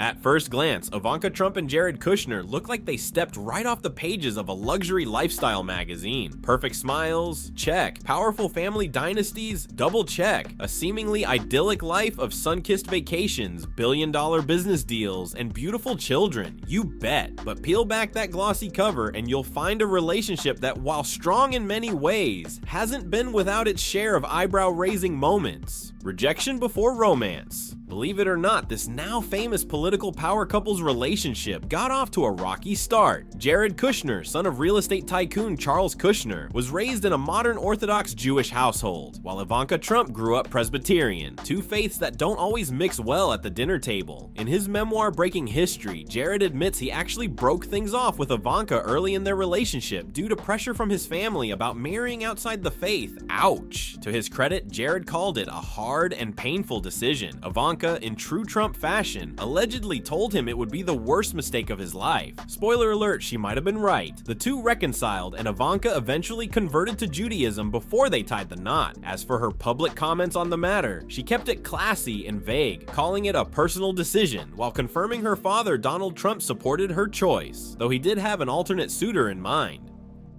At first glance, Ivanka Trump and Jared Kushner look like they stepped right off the pages of a luxury lifestyle magazine. Perfect smiles? Check. Powerful family dynasties? Double check. A seemingly idyllic life of sun-kissed vacations, billion-dollar business deals, and beautiful children. You bet. But peel back that glossy cover and you'll find a relationship that, while strong in many ways, hasn't been without its share of eyebrow-raising moments. Rejection before romance. Believe it or not, this now famous political power couple's relationship got off to a rocky start. Jared Kushner, son of real estate tycoon Charles Kushner, was raised in a modern Orthodox Jewish household, while Ivanka Trump grew up Presbyterian, two faiths that don't always mix well at the dinner table. In his memoir Breaking History, Jared admits he actually broke things off with Ivanka early in their relationship due to pressure from his family about marrying outside the faith. Ouch! To his credit, Jared called it a hard and painful decision. Ivanka, in true Trump fashion, allegedly told him it would be the worst mistake of his life. Spoiler alert, she might have been right. The two reconciled, and Ivanka eventually converted to Judaism before they tied the knot. As for her public comments on the matter, she kept it classy and vague, calling it a personal decision, while confirming her father Donald Trump supported her choice, though he did have an alternate suitor in mind.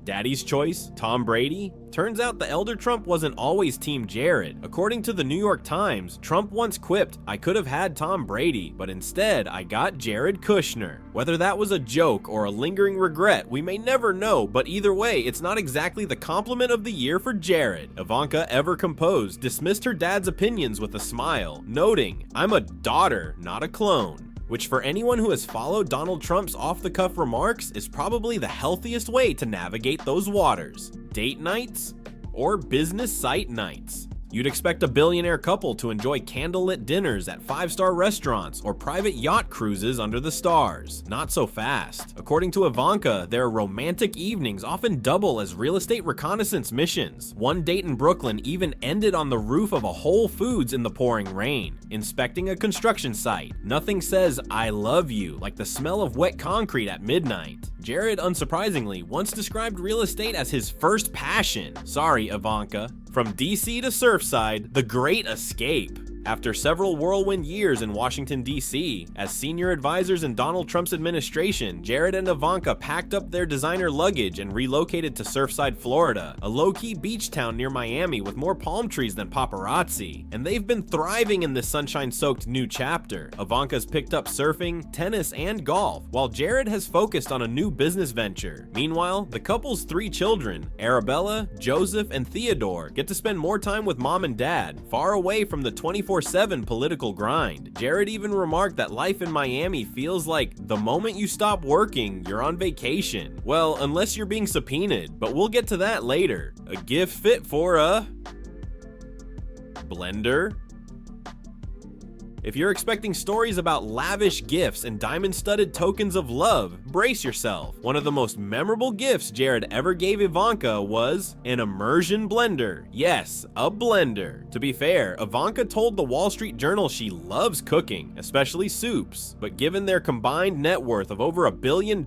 Daddy's choice? Tom Brady? Turns out the elder Trump wasn't always Team Jared. According to the New York Times, Trump once quipped, "I could have had Tom Brady, but instead I got Jared Kushner." Whether that was a joke or a lingering regret, we may never know, but either way, it's not exactly the compliment of the year for Jared. Ivanka, ever composed, dismissed her dad's opinions with a smile, noting, "I'm a daughter, not a clone." Which, for anyone who has followed Donald Trump's off-the-cuff remarks, is probably the healthiest way to navigate those waters. Date nights or business site nights. You'd expect a billionaire couple to enjoy candlelit dinners at five-star restaurants or private yacht cruises under the stars. Not so fast. According to Ivanka, their romantic evenings often double as real estate reconnaissance missions. One date in Brooklyn even ended on the roof of a Whole Foods in the pouring rain, inspecting a construction site. Nothing says "I love you" like the smell of wet concrete at midnight. Jared, unsurprisingly, once described real estate as his first passion. Sorry, Ivanka. From DC to Surfside, the great escape. After several whirlwind years in Washington, D.C., as senior advisors in Donald Trump's administration, Jared and Ivanka packed up their designer luggage and relocated to Surfside, Florida, a low-key beach town near Miami with more palm trees than paparazzi. And they've been thriving in this sunshine-soaked new chapter. Ivanka's picked up surfing, tennis, and golf, while Jared has focused on a new business venture. Meanwhile, the couple's three children, Arabella, Joseph, and Theodore, get to spend more time with mom and dad, far away from the 24/7 political grind. Jared even remarked that life in Miami feels like the moment you stop working, you're on vacation. Well, unless you're being subpoenaed, but we'll get to that later. A gift fit for a blender? If you're expecting stories about lavish gifts and diamond-studded tokens of love, brace yourself. One of the most memorable gifts Jared ever gave Ivanka was an immersion blender. Yes, a blender. To be fair, Ivanka told the Wall Street Journal she loves cooking, especially soups. But given their combined net worth of over $1 billion,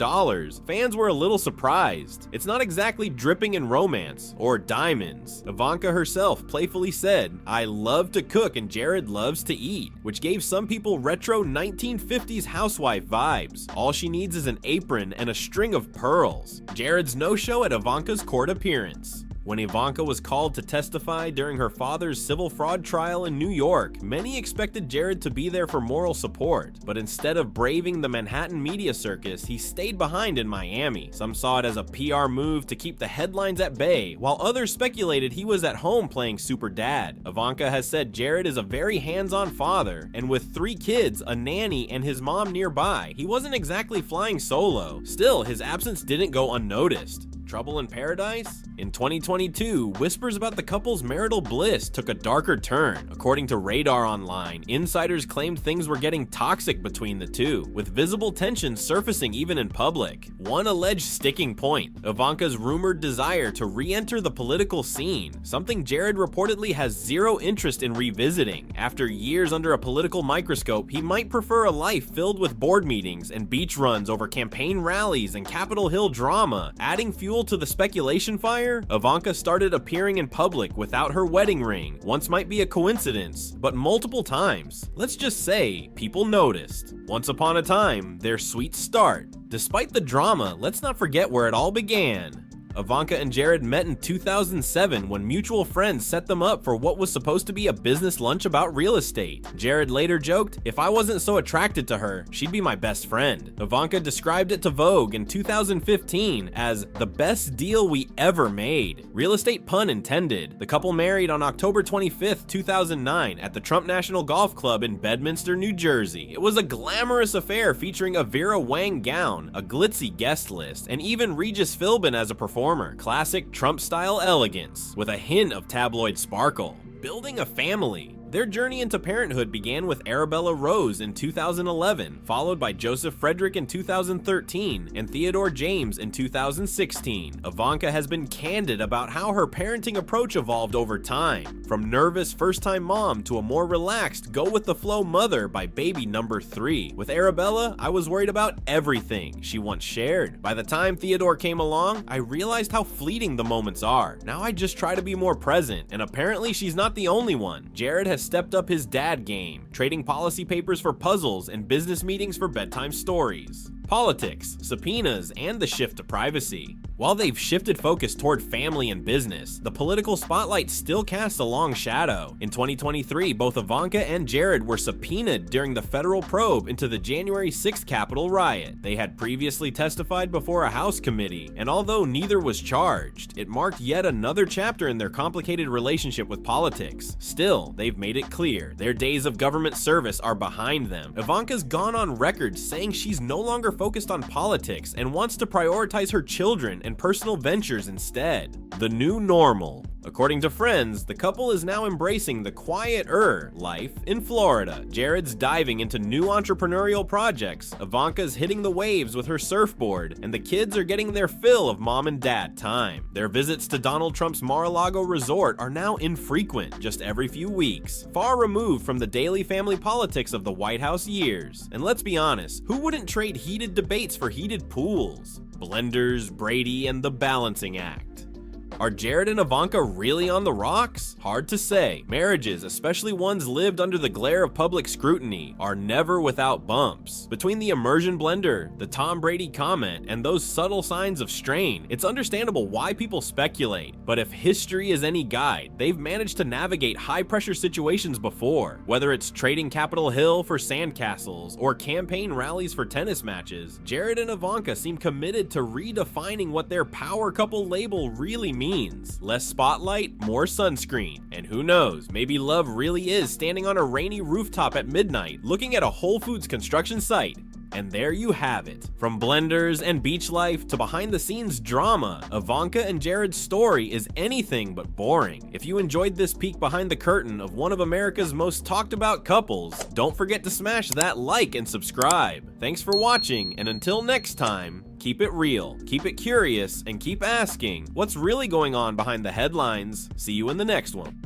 fans were a little surprised. It's not exactly dripping in romance or diamonds. Ivanka herself playfully said, "I love to cook and Jared loves to eat," which gave some people retro 1950s housewife vibes. All she needs is an apron and a string of pearls. Jared's no-show at Ivanka's court appearance. When Ivanka was called to testify during her father's civil fraud trial in New York, many expected Jared to be there for moral support, but instead of braving the Manhattan media circus, he stayed behind in Miami. Some saw it as a PR move to keep the headlines at bay, while others speculated he was at home playing super dad. Ivanka has said Jared is a very hands-on father, and with 3 kids, a nanny, and his mom nearby, he wasn't exactly flying solo. Still, his absence didn't go unnoticed. Trouble in paradise? In 2022, whispers about the couple's marital bliss took a darker turn. According to Radar Online, insiders claimed things were getting toxic between the two, with visible tensions surfacing even in public. One alleged sticking point, Ivanka's rumored desire to re-enter the political scene, something Jared reportedly has zero interest in revisiting. After years under a political microscope, he might prefer a life filled with board meetings and beach runs over campaign rallies and Capitol Hill drama. Adding fuel to the speculation fire? year, Ivanka started appearing in public without her wedding ring. Once might be a coincidence, but multiple times. Let's just say people noticed. Once upon a time, their sweet start. Despite the drama, let's not forget where it all began. Ivanka and Jared met in 2007 when mutual friends set them up for what was supposed to be a business lunch about real estate. Jared later joked, "If I wasn't so attracted to her, she'd be my best friend." Ivanka described it to Vogue in 2015 as the best deal we ever made. Real estate pun intended. The couple married on October 25th, 2009 at the Trump National Golf Club in Bedminster, New Jersey. It was a glamorous affair featuring a Vera Wang gown, a glitzy guest list, and even Regis Philbin as a performer. Classic Trump-style elegance, with a hint of tabloid sparkle. Building a family. Their journey into parenthood began with Arabella Rose in 2011, followed by Joseph Frederick in 2013 and Theodore James in 2016. Ivanka has been candid about how her parenting approach evolved over time, from nervous first-time mom to a more relaxed, go-with-the-flow mother by baby number 3. With Arabella, I was worried about everything she once shared. By the time Theodore came along, I realized how fleeting the moments are. Now I just try to be more present, and apparently she's not the only one. Jared has stepped up his dad game, trading policy papers for puzzles and business meetings for bedtime stories. Politics, subpoenas, and the shift to privacy. While they've shifted focus toward family and business, the political spotlight still casts a long shadow. In 2023, both Ivanka and Jared were subpoenaed during the federal probe into the January 6th Capitol riot. They had previously testified before a House committee, and although neither was charged, it marked yet another chapter in their complicated relationship with politics. Still, they've made it clear their days of government service are behind them. Ivanka's gone on record saying she's no longer focused on politics and wants to prioritize her children and personal ventures instead. The new normal. According to friends, the couple is now embracing the quieter life in Florida. Jared's diving into new entrepreneurial projects, Ivanka's hitting the waves with her surfboard, and the kids are getting their fill of mom and dad time. Their visits to Donald Trump's Mar-a-Lago resort are now infrequent, just every few weeks, far removed from the daily family politics of the White House years. And let's be honest, who wouldn't trade heated debates for heated pools? Blenders, Brady, and the balancing act. Are Jared and Ivanka really on the rocks? Hard to say. Marriages, especially ones lived under the glare of public scrutiny, are never without bumps. Between the immersion blender, the Tom Brady comment, and those subtle signs of strain, it's understandable why people speculate. But if history is any guide, they've managed to navigate high-pressure situations before. Whether it's trading Capitol Hill for sandcastles or campaign rallies for tennis matches, Jared and Ivanka seem committed to redefining what their power couple label really means. Less spotlight, more sunscreen, and who knows, maybe love really is standing on a rainy rooftop at midnight looking at a Whole Foods construction site. And there you have it. From blenders and beach life to behind the scenes drama, Ivanka and Jared's story is anything but boring. If you enjoyed this peek behind the curtain of one of America's most talked about couples, don't forget to smash that like and subscribe. Thanks for watching, and until next time, keep it real, keep it curious, and keep asking what's really going on behind the headlines. See you in the next one.